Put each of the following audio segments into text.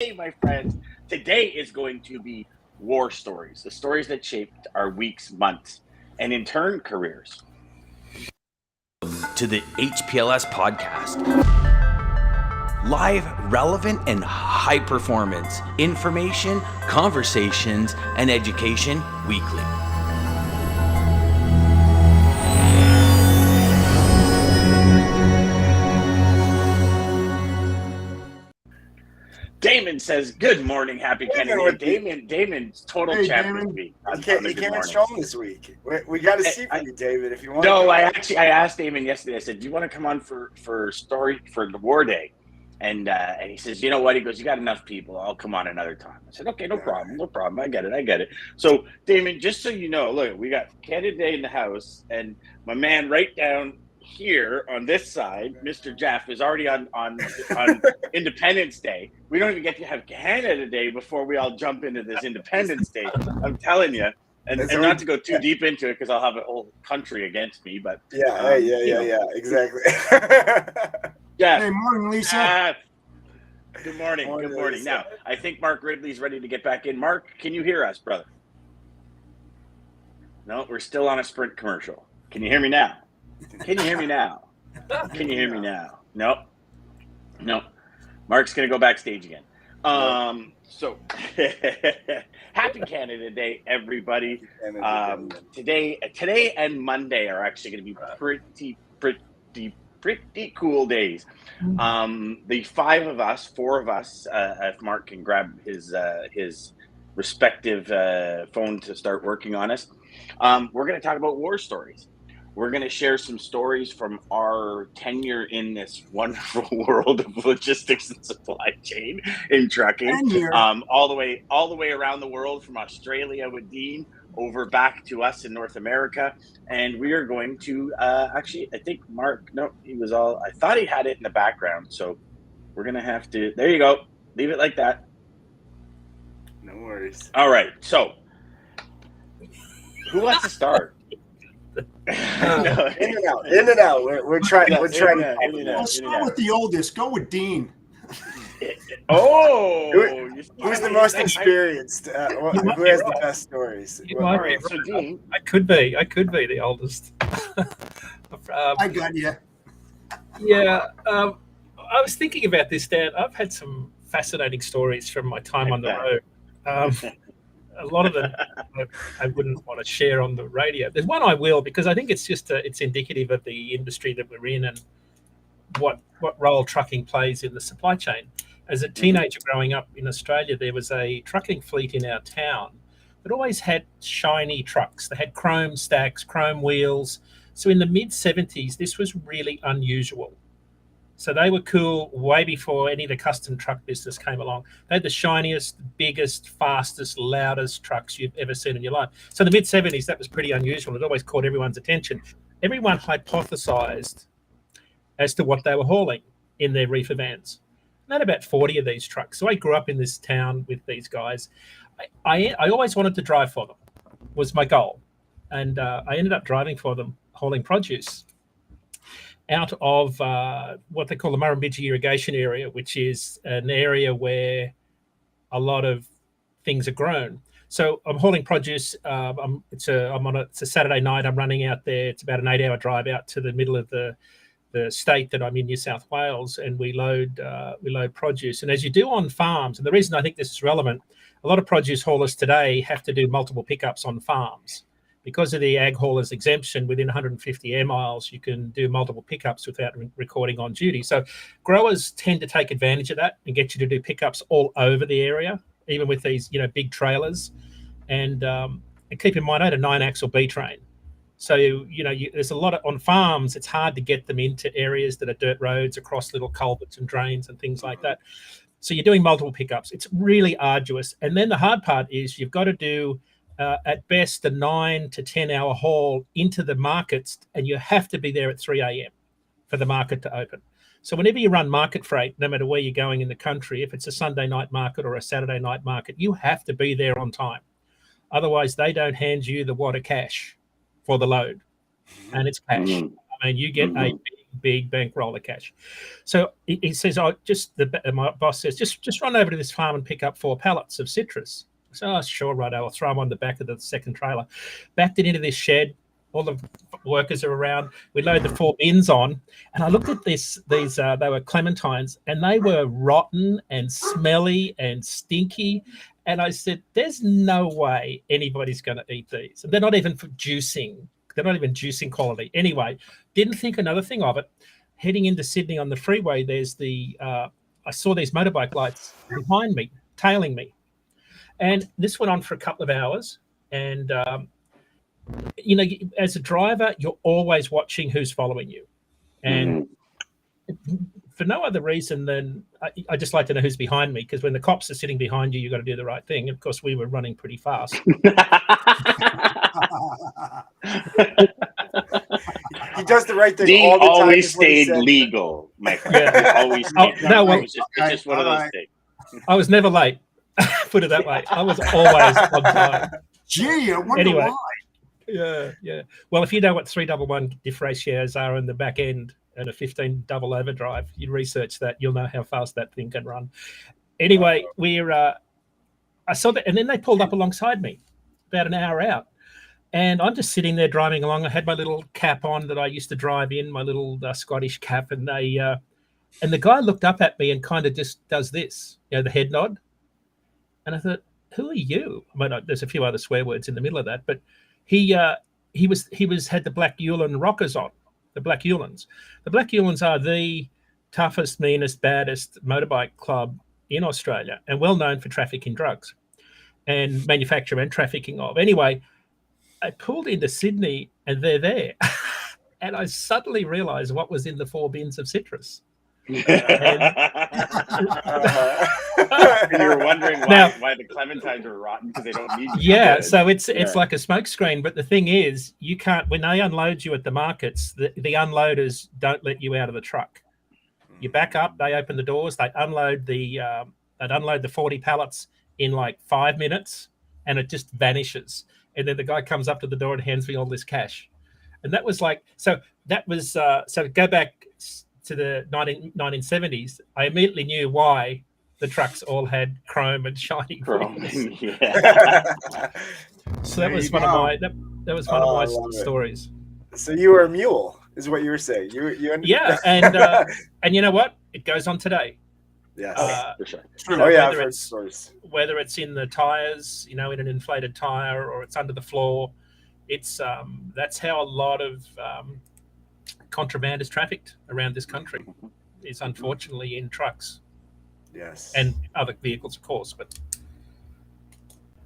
Hey, my friends, today is going to be war stories, the stories that shaped our weeks, months, and in turn, careers. To the HPLS podcast. Live, relevant, and high performance information, conversations, and education weekly. Daman says, "Good morning, happy Kennedy." Damon's total champ this week. He came strong this week. We got to see from you, David, if you want. No, I asked Damon yesterday. I said, "Do you want to come on for the War Day?" And he says, "You know what?" He goes, "You got enough people. I'll come on another time." I said, "Okay, no problem. I get it." So, Damon, just so you know, look, we got Kennedy in the house, and my man right down here on this side, Mr. Jeff, is already on Independence Day. We don't even get to have Canada Day before we all jump into this Independence Day. I'm telling you. And not to go too deep into it because I'll have a whole country against me, but exactly. Yeah. Hey, morning, Lisa. Good morning. Good morning. Now, I think Mark Ridley's ready to get back in. Mark, can you hear us, brother? No, we're still on a Sprint commercial. Can you hear me now? Nope. Mark's going to go backstage again. So happy Canada Day, everybody. Today and Monday are actually going to be pretty cool days. The four of us, if Mark can grab his respective phone to start working on us, we're going to talk about war stories. We're going to share some stories from our tenure in this wonderful world of logistics and supply chain in trucking, all the way around the world, from Australia with Dean over back to us in North America. And we are going to actually, I think Mark, no, I thought he had it in the background. So we're going to have to, there you go. Leave it like that. No worries. All right. So who wants to start? In and out. We're trying. We'll start with the oldest. Go with Dean. Who's the most experienced? Who has the best stories? So Dean, I could be the oldest. I got you. Yeah, I was thinking about this, Dad. I've had some fascinating stories from my time on the road. A lot of them I wouldn't want to share on the radio. There's one I will, because I think it's indicative of the industry that we're in and what role trucking plays in the supply chain. As a teenager growing up in Australia, there was a trucking fleet in our town that always had shiny trucks. They had chrome stacks, chrome wheels. So in the mid-70s, this was really unusual. So they were cool way before any of the custom truck business came along. They had the shiniest, biggest, fastest, loudest trucks you've ever seen in your life. So in the mid-70s, that was pretty unusual. It always caught everyone's attention. Everyone hypothesized as to what they were hauling in their reefer vans. And they had about 40 of these trucks. So I grew up in this town with these guys. I always wanted to drive for them, was my goal. And I ended up driving for them, hauling produce out of what they call the Murrumbidgee irrigation area, which is an area where a lot of things are grown. So I'm hauling produce. It's a Saturday night. I'm running out there. It's about an 8-hour drive out to the middle of the state that I'm in, New South Wales, and we load produce. And as you do on farms, and the reason I think this is relevant, a lot of produce haulers today have to do multiple pickups on farms. Because of the ag hauler's exemption, within 150 air miles, you can do multiple pickups without recording on duty. So growers tend to take advantage of that and get you to do pickups all over the area, even with these, big trailers. And keep in mind, I had a 9-axle B train. So, there's a lot on farms. It's hard to get them into areas that are dirt roads across little culverts and drains and things like that. So you're doing multiple pickups. It's really arduous. And then the hard part is you've got to do at best a 9 to 10 hour haul into the markets, and you have to be there at 3 a.m. for the market to open. So whenever you run market freight, no matter where you're going in the country, if it's a Sunday night market or a Saturday night market, you have to be there on time. Otherwise, they don't hand you the wad of cash for the load, and it's cash. I mean, you get a big big bankroll of cash. So he says, my boss says, just run over to this farm and pick up 4 pallets of citrus. So, oh, sure, right, I'll throw them on the back of the second trailer. Backed it into this shed. All the workers are around. We load the 4 bins on, and I looked at these. They were clementines, and they were rotten and smelly and stinky. And I said, "There's no way anybody's going to eat these. And they're not even for juicing. They're not even juicing quality." Anyway, didn't think another thing of it. Heading into Sydney on the freeway, there's I saw these motorbike lights behind me, tailing me, and this went on for a couple of hours, and as a driver, you're always watching who's following you. And for no other reason than I just like to know who's behind me, because when the cops are sitting behind you, you've got to do the right thing. Of course, we were running pretty fast. He does the right thing Dean all the time. Always stayed legal, my friend. Yeah. Always stayed it's just one of those things. I was never late. Put it that way. I was always on time. Gee, I wonder why. Yeah. Well, if you know what 311 diff ratios are in the back end and a 15 double overdrive, you research that, you'll know how fast that thing can run. Anyway, I saw that, and then they pulled up alongside me about an hour out. And I'm just sitting there driving along. I had my little cap on that I used to drive in, my little Scottish cap, and and the guy looked up at me and kind of just does this, the head nod. And I thought, who are you? I mean, there's a few other swear words in the middle of that, but he had the Black Ulan rockers on, the Black Ulans. The Black Ulans are the toughest, meanest, baddest motorbike club in Australia, and well known for trafficking drugs and manufacture and trafficking of. Anyway, I pulled into Sydney and they're there. And I suddenly realized what was in the 4 bins of citrus. And you were wondering why the clementines were rotten, because they don't need to. Yeah, so it's like a smoke screen. But the thing is, you can't, when they unload you at the markets, the unloaders don't let you out of the truck. You back up, they open the doors, they unload the 40 pallets in like 5 minutes, and it just vanishes. And then the guy comes up to the door and hands me all this cash. And that was like, so go back to the 1970s, I immediately knew why the trucks all had chrome and shiny wheels. So that was one of my stories. So you were a mule, is what you were saying. Yeah, and you know what? It goes on today. Yes, for sure. Whether it's in the tires, in an inflated tire, or it's under the floor, it's that's how a lot of contraband is trafficked around this country, is unfortunately in trucks. Yes. And other vehicles, of course. But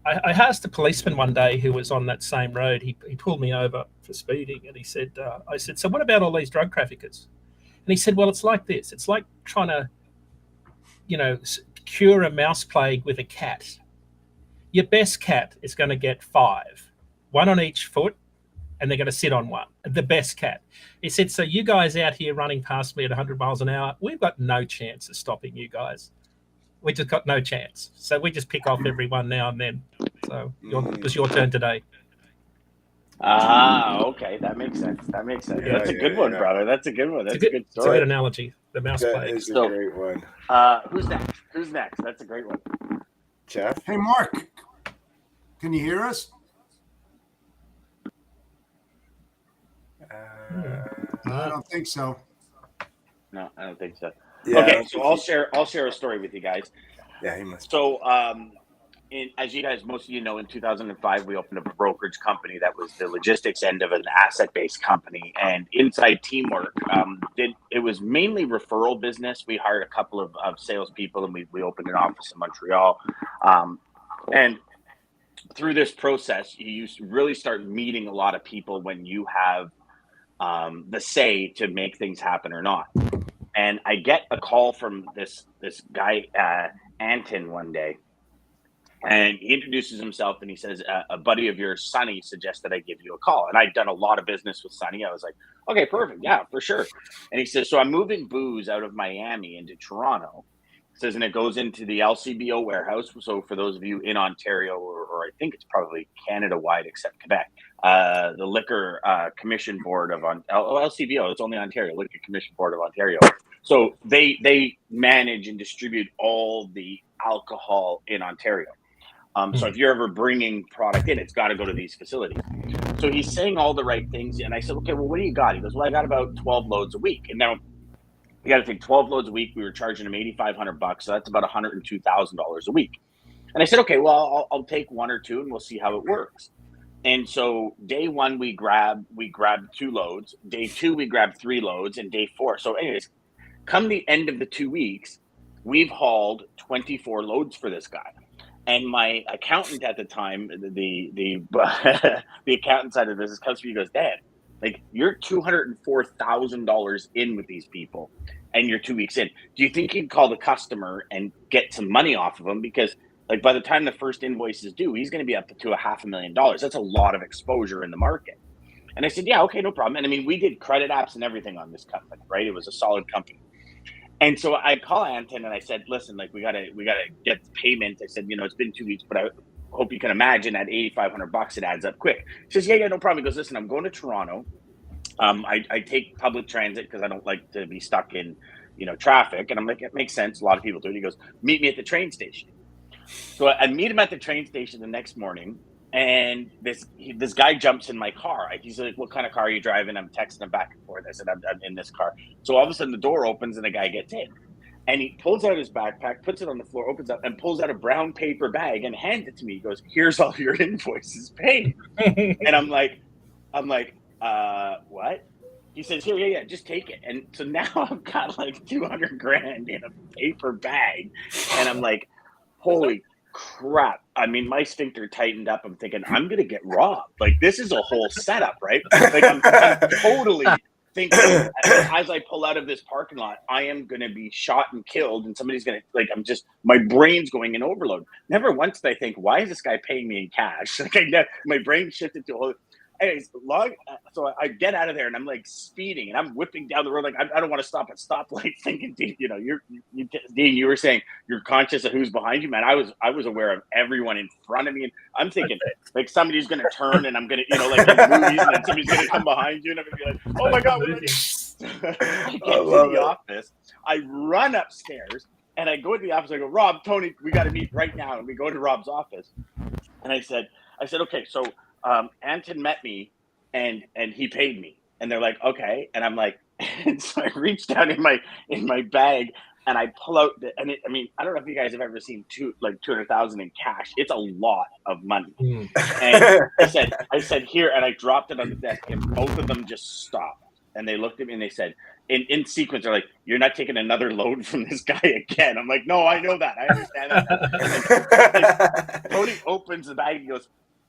I asked a policeman one day who was on that same road. He pulled me over for speeding, and he said, I said, "So what about all these drug traffickers?" And he said, "Well, it's like this. It's like trying to, cure a mouse plague with a cat. Your best cat is going to get 5, 1 on each foot, and they're going to sit on one. The best cat." He said, "So you guys out here running past me at 100 miles an hour, we've got no chance of stopping you guys. We just got no chance. So we just pick off everyone now and then. So it was your turn today." Okay. That makes sense. Yeah, that's a good one, brother. That's a good one. That's a good story. It's a good analogy. The mouse plague. Is a great one. Who's next? That's a great one. Jeff? Hey, Mark. Can you hear us? I don't think so. No, I don't think so. Yeah, okay, so I'll share a story with you guys. Yeah, he must. So, as you guys, most of you know, in 2005, we opened up a brokerage company that was the logistics end of an asset-based company. And inside teamwork, it was mainly referral business. We hired a couple of salespeople, and we opened an office in Montreal. And through this process, you really start meeting a lot of people when you have the say to make things happen or not. And I get a call from this guy, Anton, one day. And he introduces himself and he says, a buddy of yours, Sonny, suggested I give you a call. And I'd done a lot of business with Sonny. I was like, okay, perfect. Yeah, for sure. And he says, so I'm moving booze out of Miami into Toronto. He says, and it goes into the LCBO warehouse. So for those of you in Ontario or I think it's probably Canada-wide except Quebec. The Liquor Commission Board of LCBO, it's only Ontario, Liquor Commission Board of Ontario. So they manage and distribute all the alcohol in Ontario. So if you're ever bringing product in, it's got to go to these facilities. So he's saying all the right things. And I said, okay, well, what do you got? He goes, well, I got about 12 loads a week. And now you got to think 12 loads a week. We were charging him $8,500. So that's about $102,000 a week. And I said, okay, well, I'll take one or two and we'll see how it works. And so day one, we grabbed 2 loads. Day 2, we grabbed 3 loads, and day 4. So anyways, come the end of the 2 weeks, we've hauled 24 loads for this guy. And my accountant at the time, the accountant side of the business comes to me and goes, Dad, like, you're $204,000 in with these people and you're 2 weeks in. Do you think you'd call the customer and get some money off of them? Because like by the time the first invoice is due, he's going to be up to $500,000. That's a lot of exposure in the market. And I said, yeah, okay, no problem. And I mean, we did credit apps and everything on this company, right? It was a solid company. And so I call Anton and I said, listen, like we gotta get the payment. I said, it's been 2 weeks, but I hope you can imagine at $8,500, it adds up quick. He says, yeah, no problem. He goes, listen, I'm going to Toronto. I take public transit because I don't like to be stuck in, traffic. And I'm like, it makes sense. A lot of people do it. He goes, meet me at the train station. So I meet him at the train station the next morning, and this guy jumps in my car. He's like, what kind of car are you driving? I'm texting him back and forth. I said, I'm in this car. So all of a sudden the door opens and the guy gets in. And he pulls out his backpack, puts it on the floor, opens up, and pulls out a brown paper bag and hands it to me. He goes, here's all your invoices paid. And I'm like, what? He says, here, yeah, just take it. And so now I've got like $200,000 in a paper bag. And I'm like, holy crap. I mean, my sphincter tightened up. I'm thinking, I'm going to get robbed. Like, this is a whole setup, right? Like, I'm totally thinking, as I pull out of this parking lot, I am going to be shot and killed, and somebody's going to, like, my brain's going in overload. Never once did I think, why is this guy paying me in cash? Like, my brain shifted to a whole. Anyways, so I get out of there and I'm like speeding and I'm whipping down the road. Like, I don't want to stop at stoplight thinking, Dean, Dean, you were saying you're conscious of who's behind you, man. I was aware of everyone in front of me. And I'm thinking like somebody's going to turn and I'm going to, like in movies, and then somebody's going to come behind you and I'm going to be like, oh my God. I get to the office. I run upstairs and I go to the office. I go, Rob, Tony, we got to meet right now. And we go to Rob's office. And I said, okay, so Anton met me and he paid me. And they're like, okay. And I'm like, and so I reached down in my bag and I pull out I don't know if you guys have ever seen $200,000 in cash. It's a lot of money. And I said here, and I dropped it on the desk and both of them just stopped. And they looked at me and they said, in sequence, they're like, you're not taking another load from this guy again. I'm like, no, I know that. I understand that. Tony opens the bag and goes,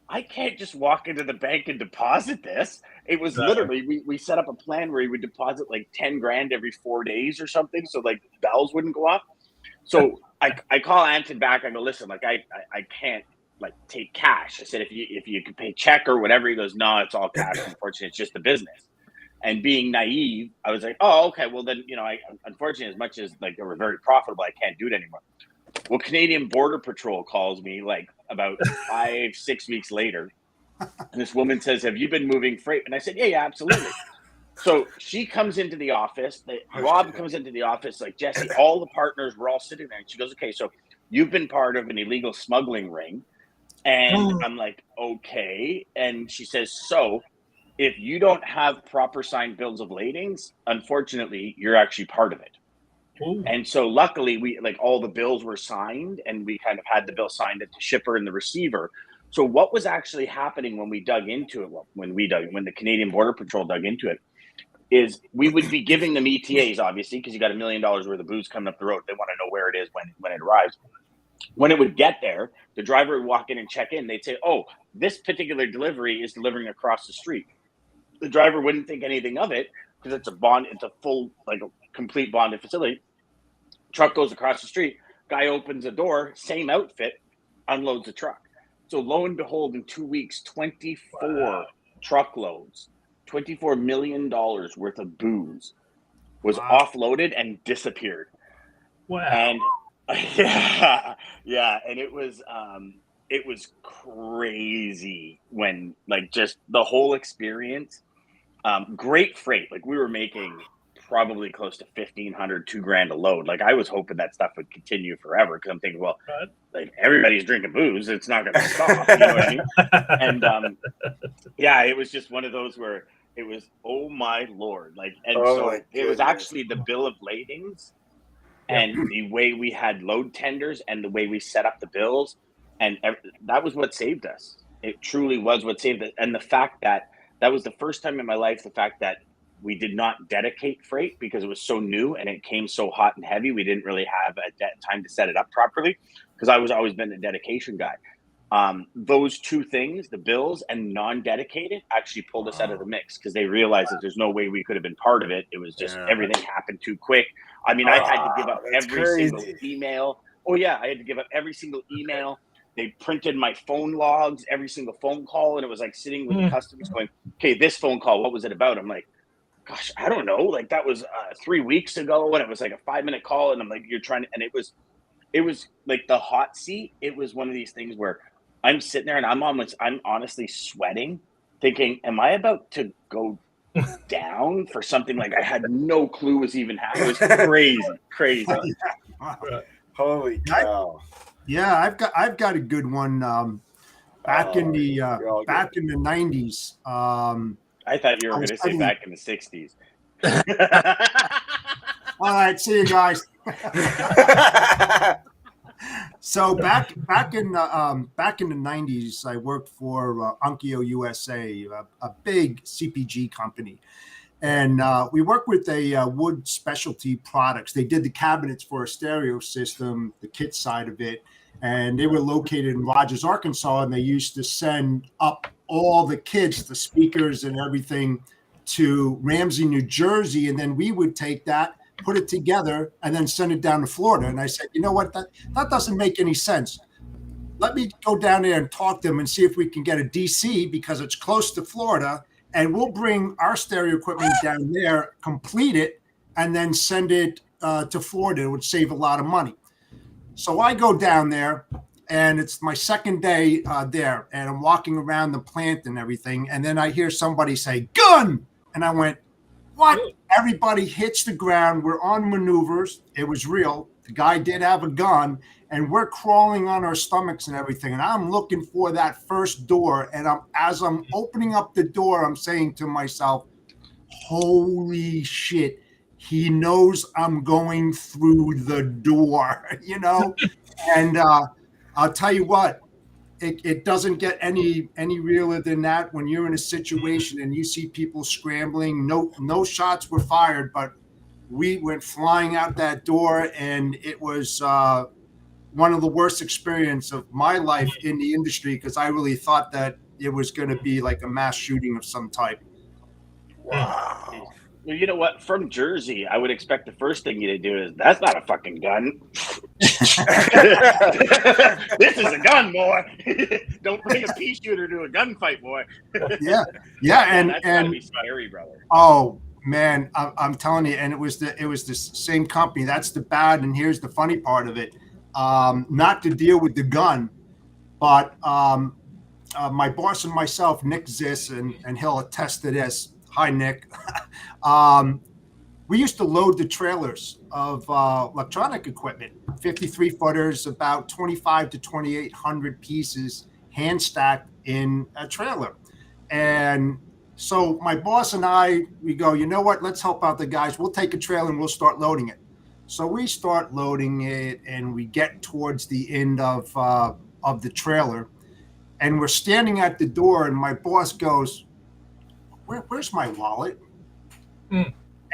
I can't just walk into the bank and deposit this. It was literally, we set up a plan where he would deposit like $10,000 every 4 days or something. So like bells wouldn't go off. So I call Anton back. I go, listen, like I can't like take cash. I said, if you could pay check or whatever. He goes, no, it's all cash. Unfortunately, it's just the business. And being naive, I was like, oh, okay. Well then, unfortunately, as much as like they were very profitable, I can't do it anymore. Well, Canadian Border Patrol calls me like about 5-6 weeks later. And this woman says, have you been moving freight? And I said, yeah, absolutely. So she comes into the office. Rob comes into the office, like Jesse, all the partners were all sitting there. And she goes, okay, so you've been part of an illegal smuggling ring. And I'm like, okay. And she says, so if you don't have proper signed bills of ladings, unfortunately, you're actually part of it. Ooh. And so luckily we like all the bills were signed and we kind of had the bill signed at the shipper and the receiver. So what was actually happening when we dug into it, when the Canadian Border Patrol dug into it, is we would be giving them ETAs, obviously, because you got $1 million worth of booze coming up the road. They want to know where it is when it arrives. When it would get there, the driver would walk in and check in. They'd say, oh, this particular delivery is delivering across the street. The driver wouldn't think anything of it because it's a full, like a complete bonded facility. Truck goes across the street. Guy opens the door, same outfit, unloads the truck. So lo and behold, in 2 weeks, 24 truckloads, $24 million worth of booze was offloaded and disappeared. Wow. And yeah, and it was it was crazy when, like, just the whole experience. Great freight. Like, we were making probably close to 1,500, $2,000 a load. Like, I was hoping that stuff would continue forever, because I'm thinking, well, Right. like, everybody's drinking booze, it's not going to stop. You know what I mean? And yeah, it was just one of those where it was, oh my Lord. Like, and Oh so my it was goodness. actually the bill of ladings Yeah. and the way we had load tenders and the way we set up the bills, and that was what saved us. It truly was what saved us. And the fact that that was the first time in my life, the fact that we did not dedicate freight because it was so new and it came so hot and heavy, we didn't really have time to set it up properly, because I was always been a dedication guy. Those two things, the bills and non-dedicated, actually pulled us out of the mix, because they realized that there's no way we could have been part of it. It was just, Yeah. everything happened too quick. I mean, I had to give up That's every single crazy. email. Oh yeah, I had to give up every single email. They printed my phone logs, every single phone call, and it was like sitting with the customers going, okay, this phone call, what was it about? I'm like, gosh, I don't know. Like, that was 3 weeks ago, and it was like a 5-minute call, and I'm like, you're trying to, and it was like the hot seat. It was one of these things where I'm sitting there and I'm honestly sweating, thinking, am I about to go down for something like I had no clue was even happening? It was crazy. Holy cow. Yeah, I've got a good one. Back in the 90s. I thought you were going to say back in the 60s. All right, see you guys. So back in the 90s, I worked for Onkyo USA, a big CPG company, and we worked with a wood specialty products. They did the cabinets for a stereo system, the kit side of it, and they were located in Rogers, Arkansas, and they used to send up all the kits, the speakers and everything, to Ramsey, New Jersey, and then we would take that, put it together, and then send it down to Florida. And I said, you know what, that doesn't make any sense. Let me go down there and talk to them and see if we can get a DC, because it's close to Florida, and we'll bring our stereo equipment down there, complete it, and then send it to Florida. It would save a lot of money. So I go down there, and it's my second day there, and I'm walking around the plant and everything, and then I hear somebody say, gun! And I went, what? Everybody hits the ground. We're on maneuvers. It was real. The guy did have a gun, and we're crawling on our stomachs and everything. And I'm looking for that first door. And as I'm opening up the door, I'm saying to myself, holy shit, he knows I'm going through the door, you know? And I'll tell you what, it doesn't get any realer than that when you're in a situation and you see people scrambling. No shots were fired, but we went flying out that door, and it was one of the worst experience of my life in the industry, because I really thought that it was going to be like a mass shooting of some type. Wow. Well, you know what? From Jersey, I would expect the first thing you to do is, that's not a fucking gun. This is a gun, boy. Don't bring a pea shooter to a gunfight, boy. Yeah, and that's gotta be scary, brother. Oh man, I'm telling you, and it was the same company. That's the bad, and here's the funny part of it. Not to deal with the gun, but my boss and myself, Nick Ziss, and he'll attest to this. Hi, Nick. We used to load the trailers of electronic equipment, 53 footers, about 25 to 2,800 pieces, hand stacked in a trailer. And so my boss and I, we go, you know what? Let's help out the guys. We'll take a trailer and we'll start loading it. So we start loading it, and we get towards the end of the trailer, and we're standing at the door, and my boss goes, where's my wallet?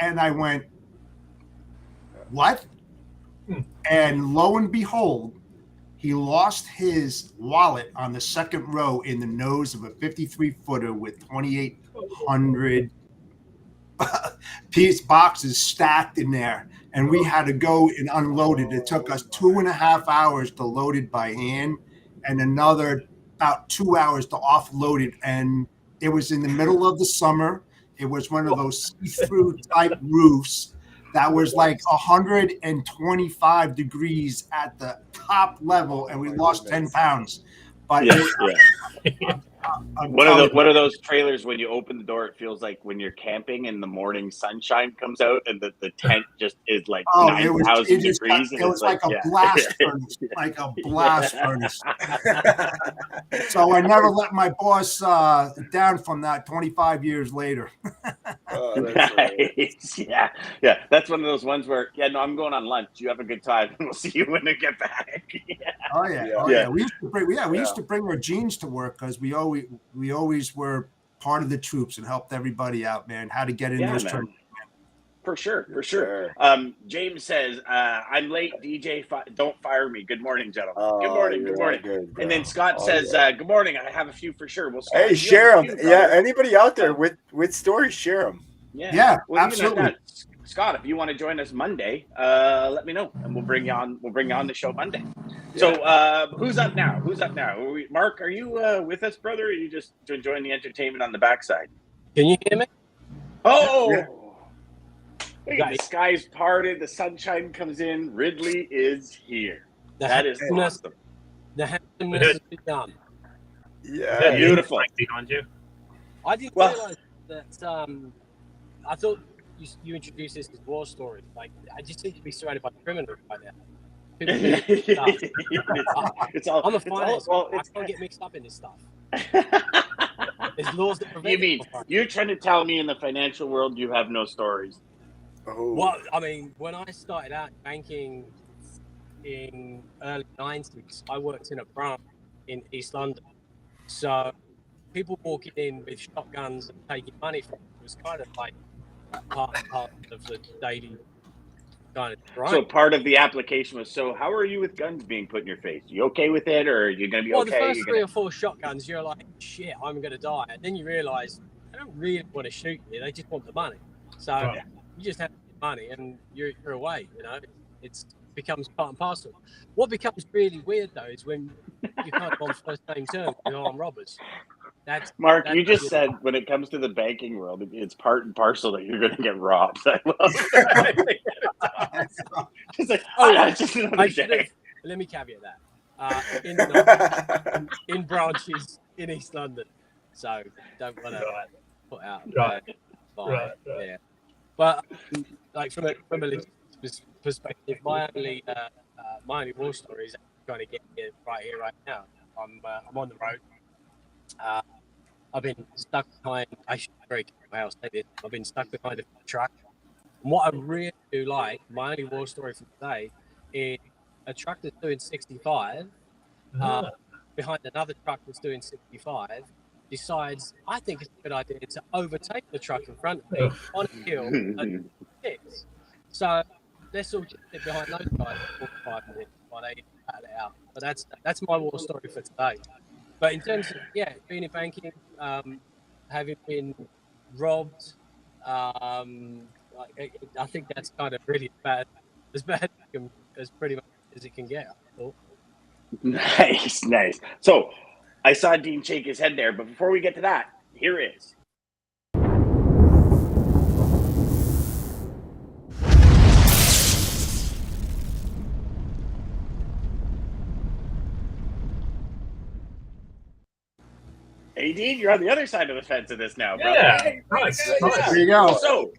And I went, what? And lo and behold, he lost his wallet on the second row in the nose of a 53-footer with 2,800 piece boxes stacked in there. And we had to go and unload it. It took us 2.5 hours to load it by hand, and another about 2 hours to offload it. And it was in the middle of the summer. It was one of those see-through type roofs that was like 125 degrees at the top level, and we lost 10 pounds. But Yeah, yeah. I'm One telling you, of those trailers when you open the door, it feels like when you're camping and the morning sunshine comes out and the tent just is like oh, it 9,000 just got, degrees, and it it's was like a yeah, blast furnace, like a blast yeah. furnace. So I never let my boss down from that 25 years later. Oh, that's hilarious. Nice. Yeah, yeah. That's one of those ones where, yeah, no, I'm going on lunch. You have a good time, and we'll see you when I get back. Yeah, Oh yeah, Yeah. oh yeah, yeah. We used to bring our jeans to work because we always were part of the troops and helped everybody out, man. How to get in yeah, those man. tournaments. For sure, for Yes, sure. sir. James says, I'm late, DJ. Don't fire me. Good morning, gentlemen. Good Oh, morning, good you're all morning. good, And then bro. Scott All says, good. good morning. I have a few for sure. Well, Hey, Scott, you have a share them. few, Yeah, brother. anybody out there with stories, share them. Yeah. Yeah, Well, even at absolutely. that, Scott, if you want to join us Monday, let me know, and we'll bring you on. We'll bring you on the show Monday. So, who's up now? Who's up now? Mark, are you with us, brother? Or are you just enjoying the entertainment on the backside? Can you hear me? Oh. Hey, Got the it. sky's parted, the sunshine comes in. Ridley is here. The That is handsomeness, awesome. the handsomeness has begun. Yeah. Beautiful. Right behind you. I didn't Well- realize that. I thought you introduced this as war story. Like, I just seem to be surrounded by criminals right now. People doing stuff. It's all. I'm a it's all- finance well, guy. I it's can't get mixed up in this stuff. kind- There's laws that prevent You mean it. you're trying to tell me in the financial world you have no stories? Oh. Well, I mean, when I started out banking in early 90s, I worked in a branch in East London. So people walking in with shotguns and taking money from it was kind of like part and parcel of the daily kind of So grind. part of the application was, so how are you with guns being put in your face? You okay with it, or are you going to be Well, okay? the first You're three gonna... or four shotguns, you're like, shit, I'm going to die. And then you realize they don't really want to shoot you. They just want the money. So Right. you just have money and you're away, you know. It becomes part and parcel. What becomes really weird, though, is when you're kind of on first name terms with armed robbers. Mark, that's you just weird. said when it comes to the banking world, it's part and parcel that you're going to get robbed. I love it. It's like, Oh, that's just another I should have. day. Let me caveat that. In branches in East London, so don't want to Right. put out. Right. Vibe. Right. Yeah, but like from a logistics perspective, my only war story is trying to get here right now. I'm on the road. I've been stuck behind. I should very careful how I say this. I've been stuck behind a truck. And what I really do like, my only war story for today, is a truck that's doing 65 behind another truck that's doing 65 decides, I think it's a good idea to overtake the truck in front of me on a hill and six. So let's all just sit behind those guys for 45 minutes while they battle it out. But that's my war story for today. But in terms of being in banking, having been robbed, I think that's kind of really bad as pretty much as it can get. I thought. Nice, nice. So I saw Dean shake his head there, but before we get to that, here is. Hey, Dean, you're on the other side of the fence of this now, brother. Yeah, Hey, nice, good. nice. There you go. So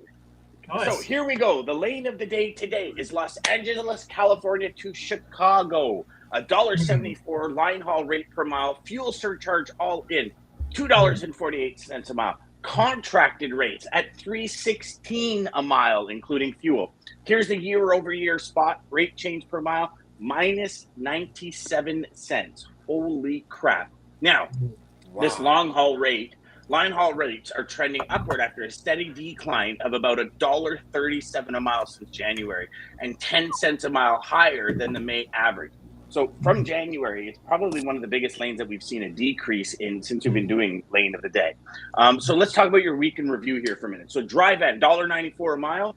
Nice. here we go. The lane of the day today is Los Angeles, California to Chicago. $1.74 line haul rate per mile. Fuel surcharge all in. $2.48 a mile. Contracted rates at $3.16 a mile, including fuel. Here's the year-over-year spot rate change per mile, minus 97 cents. Holy crap. Now, this line haul rates are trending upward after a steady decline of about $1.37 a mile since January, and 10 cents a mile higher than the May average. So from January, it's probably one of the biggest lanes that we've seen a decrease in since we've been doing lane of the day. So let's talk about your week in review here for a minute. So drive at $1.94 a mile.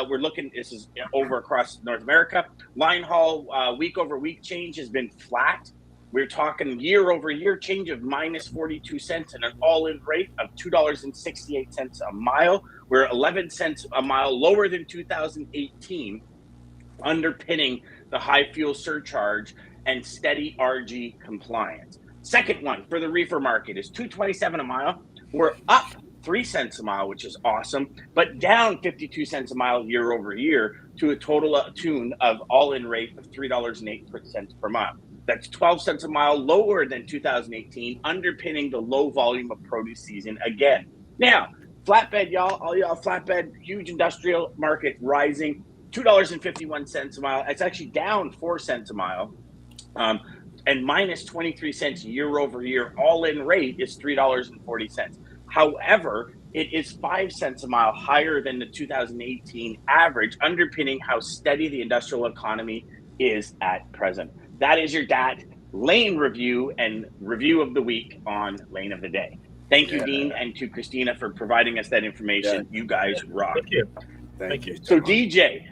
We're looking, this is over across North America. Line haul week over week change has been flat. We're talking year over year change of minus 42 cents and an all-in rate of $2.68 a mile. We're 11 cents a mile lower than 2018, underpinning the high fuel surcharge and steady RG compliance. Second one for the reefer market is $2.27 a mile. We're up 3 cents a mile, which is awesome, but down 52 cents a mile year over year to a total tune of all-in rate of $3.08 per mile. That's 12 cents a mile lower than 2018, underpinning the low volume of produce season again. Now, flatbed, y'all, all y'all flatbed, huge industrial market rising, $2.51 a mile. It's actually down 4 cents a mile. And minus 23 cents year over year, all in rate is $3.40. However, it is 5 cents a mile higher than the 2018 average, underpinning how steady the industrial economy is at present. That is your DAT lane review and review of the week on Lane of the Day. Thank you, Dean, and to Christina for providing us that information. You guys rock. Thank you. Thank you. So DJ,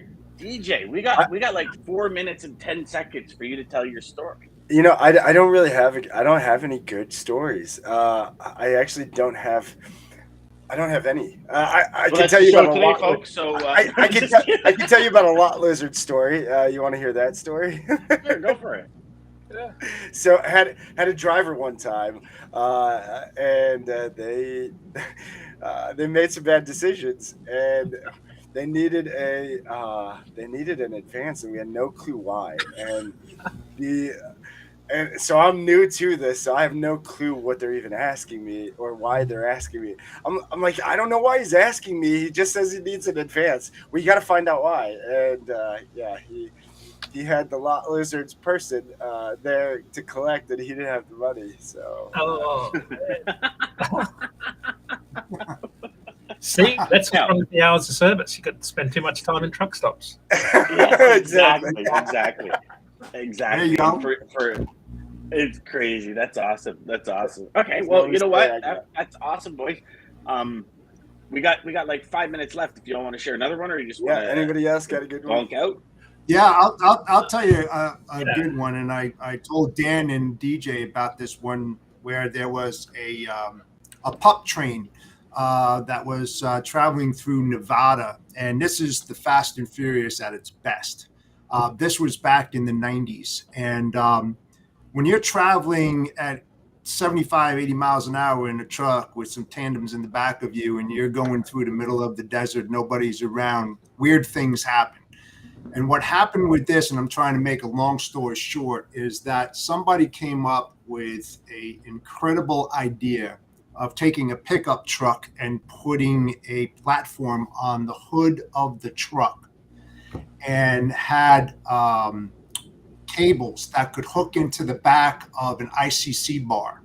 we got like 4 minutes and 10 seconds for you to tell your story. You know, I don't really have I don't have any good stories. I actually don't have. I don't have any. I can tell you about a lot, folks. So I can tell you about a lot lizard story. You want to hear that story? Sure, go for it. Yeah. So had a driver one time, and they made some bad decisions, and they needed an advance, and we had no clue why. And so I'm new to this, so I have no clue what they're even asking me or why they're asking me. I'm like, I don't know why he's asking me. He just says he needs an advance. Well, you got to find out why. And he had the lot lizards person there to collect, and he didn't have the money. So. See, that's what's wrong with the hours of service. You got to spend too much time in truck stops. Yeah, exactly. There you go. It's crazy. That's awesome. Okay, well, you know what? That's awesome, boys. We got like 5 minutes left. If you all want to share another one, or you just want to. Anybody else got a good one? Out? Yeah, I'll tell you a good one. And I told Dan and DJ about this one where there was a pup train that was traveling through Nevada, and this is the Fast and Furious at its best. This was back in the 90s, and when you're traveling at 75, 80 miles an hour in a truck with some tandems in the back of you, and you're going through the middle of the desert, nobody's around, weird things happen. And what happened with this, and I'm trying to make a long story short, is that somebody came up with an incredible idea of taking a pickup truck and putting a platform on the hood of the truck, and had cables that could hook into the back of an ICC bar.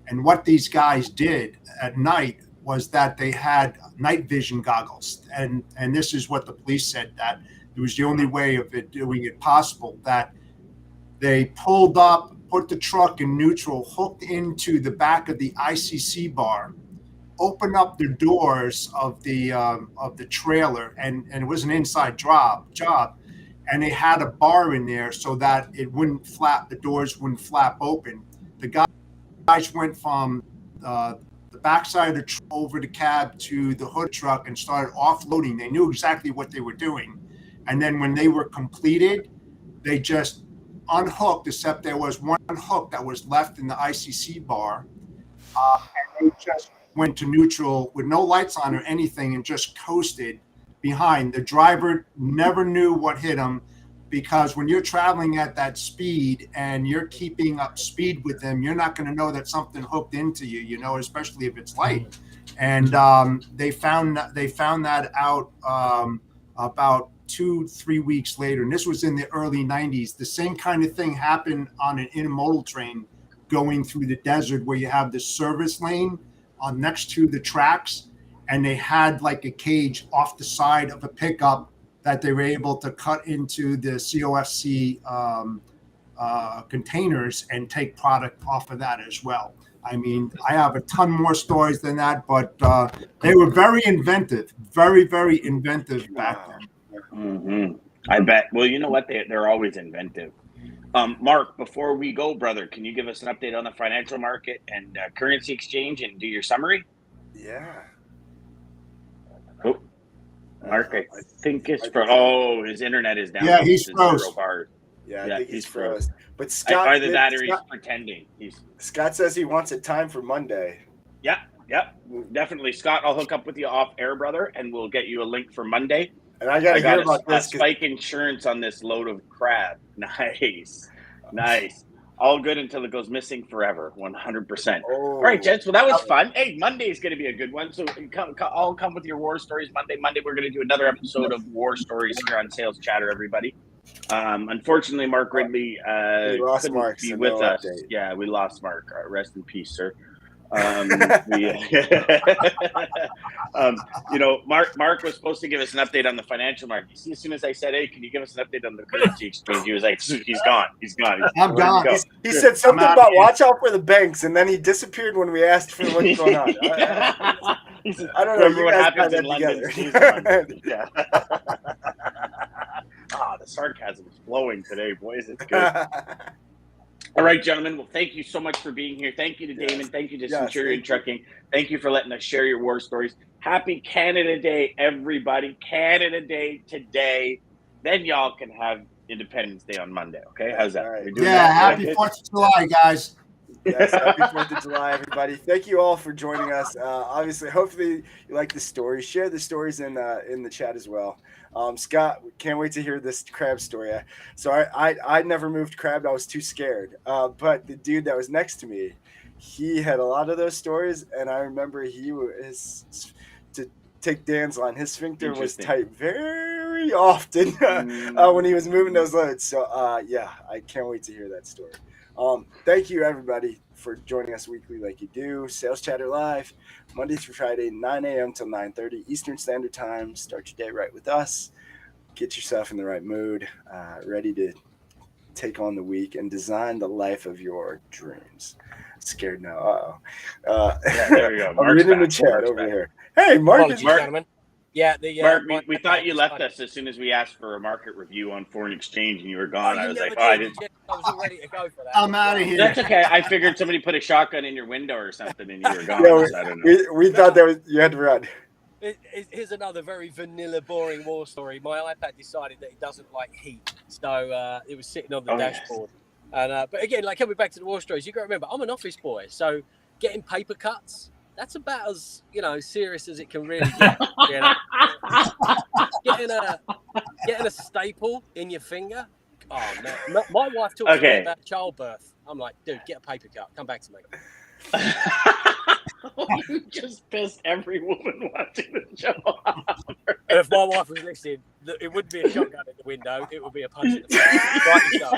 And what these guys did at night was that they had night vision goggles. And this is what the police said, that it was the only way of doing it possible, that they pulled up, put the truck in neutral, hooked into the back of the ICC bar, opened up the doors of the trailer, and it was an inside job, and they had a bar in there so that it wouldn't flap, the doors wouldn't flap open. The guys went from the backside of the truck over the cab to the hood truck and started offloading. They knew exactly what they were doing, and then when they were completed, they just unhooked, except there was one hook that was left in the ICC bar, and they just went to neutral with no lights on or anything and just coasted behind. The driver never knew what hit him, because when you're traveling at that speed and you're keeping up speed with them, you're not going to know that something hooked into you, especially if it's light. And they found that out about 2-3 weeks later. And this was in the early 90s. The same kind of thing happened on an intermodal train going through the desert, where you have the service lane next to the tracks, and they had like a cage off the side of a pickup that they were able to cut into the COFC containers and take product off of that as well. I mean, I have a ton more stories than that, but they were very inventive, very, very inventive back then. Mm-hmm. I bet. Well, you know what? They're always inventive. Mark, before we go, brother, can you give us an update on the financial market and currency exchange and do your summary? Yeah. Oh, Mark, I think it's his internet is down. Yeah, he's froze. Yeah, I think he's froze. But Either that or he's pretending. Scott says he wants a time for Monday. Yeah, definitely. Scott, I'll hook up with you off air, brother, and we'll get you a link for Monday. And I got to hear about this. Spike insurance on this load of crab. Nice. All good until it goes missing forever. 100%. All right, gents. Well, that was fun. Hey, Monday is going to be a good one. So I'll come with your war stories Monday. Monday, we're going to do another episode of War Stories here on Sales Chatter, everybody. Unfortunately, Mark Ridley couldn't be with us. Update. Yeah, we lost Mark. Rest in peace, sir. Mark was supposed to give us an update on the financial market. You see, as soon as I said, "Hey, can you give us an update on the currency exchange?" He was like, "He's gone. I'm gone." He said something about watch out for the banks, and then he disappeared when we asked for what's going on. I don't know. Remember what happens in London? Yeah. The sarcasm is flowing today, boys. It's good. All right, gentlemen. Well, thank you so much for being here. Thank you to Daman. Thank you to Centurion Trucking. Thank you for letting us share your war stories. Happy Canada Day, everybody. Canada Day today. Then y'all can have Independence Day on Monday, okay? How's that? Right. Happy 4th of July, guys. Yes, happy 4th of July, everybody. Thank you all for joining us. Obviously, hopefully you like the story. Share the stories in the chat as well. Scott, can't wait to hear this crab story. I never moved crab. I was too scared. But the dude that was next to me, he had a lot of those stories, and I remember to take Dan's line, his sphincter was tight very often when he was moving those loads. So I can't wait to hear that story. Thank you, everybody, for joining us weekly like you do. Sales Chatter Live, Monday through Friday, 9 a.m. till 9:30 Eastern Standard Time. Start your day right with us. Get yourself in the right mood, ready to take on the week and design the life of your dreams. Scared now. There you go. I'm reading the chat over here. Hey, Mark. Gentlemen. Yeah, Mark, we thought you left us as soon as we asked for a market review on foreign exchange, and you were gone. I was like, I was all ready to go for that. I'm out of here. That's okay. I figured somebody put a shotgun in your window or something, and you were gone. I don't know. We thought you had to run. Here's another very vanilla, boring war story. My iPad decided that it doesn't like heat, so it was sitting on the dashboard. And but again, like coming back to the war stories, you got to remember, I'm an office boy, so getting paper cuts. That's about as serious as it can really get. Getting a staple in your finger. Oh man, my wife talks to me about childbirth. I'm like, dude, get a paper cut. Come back to me. You just pissed every woman watching the show. And if my wife was listening, it wouldn't be a shotgun in the window. It would be a punch in the face. Rightly so.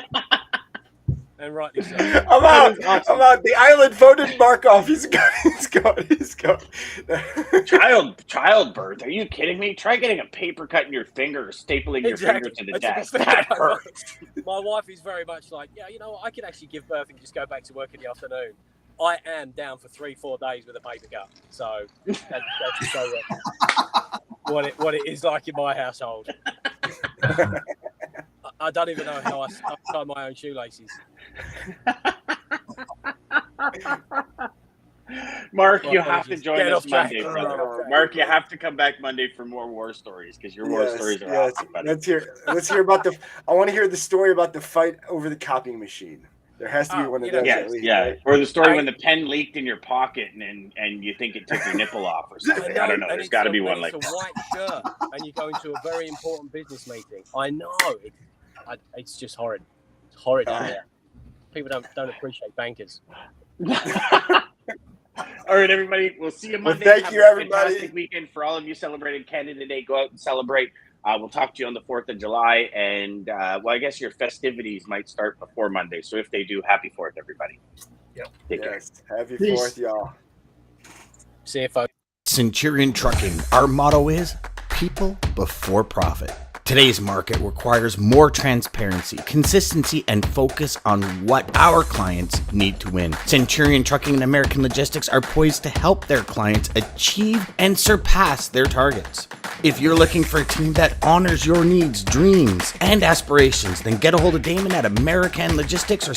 And rightly so. I'm out. The island voted Mark off. He's gone. Childbirth? Are you kidding me? Try getting a paper cut in your finger or stapling your finger to the desk. That hurts. My wife is very much like, I could actually give birth and just go back to work in the afternoon. I am down for 3-4 days with a paper cut. So that's so what it is like in my household. I don't even know how I tie my own shoelaces. Mark, you have to join us Monday, brother. Mark, you have to come back Monday for more war stories because your war stories are awesome. Let's hear about I want to hear the story about the fight over the copying machine. There has to be one of those. Right? Or the story when the pen leaked in your pocket and you think it took your nipple off or something. I don't know. There's got to be one like that. It's a white shirt and you go into a very important business meeting. I know. It's just horrid. It's horrid out there. People don't appreciate bankers. All right, everybody. We'll see you Monday. Well, thank you, everybody. Fantastic weekend for all of you celebrating Canada Day. Go out and celebrate. We'll talk to you on the 4th of July. And, I guess your festivities might start before Monday. So if they do, happy 4th, everybody. Yep. Take care. Happy 4th, y'all. See you, folks. Centurion Trucking. Our motto is people before profit. Today's market requires more transparency, consistency, and focus on what our clients need to win. Centurion Trucking and American Logistics are poised to help their clients achieve and surpass their targets. If you're looking for a team that honors your needs, dreams, and aspirations, then get a hold of Daman at American Logistics or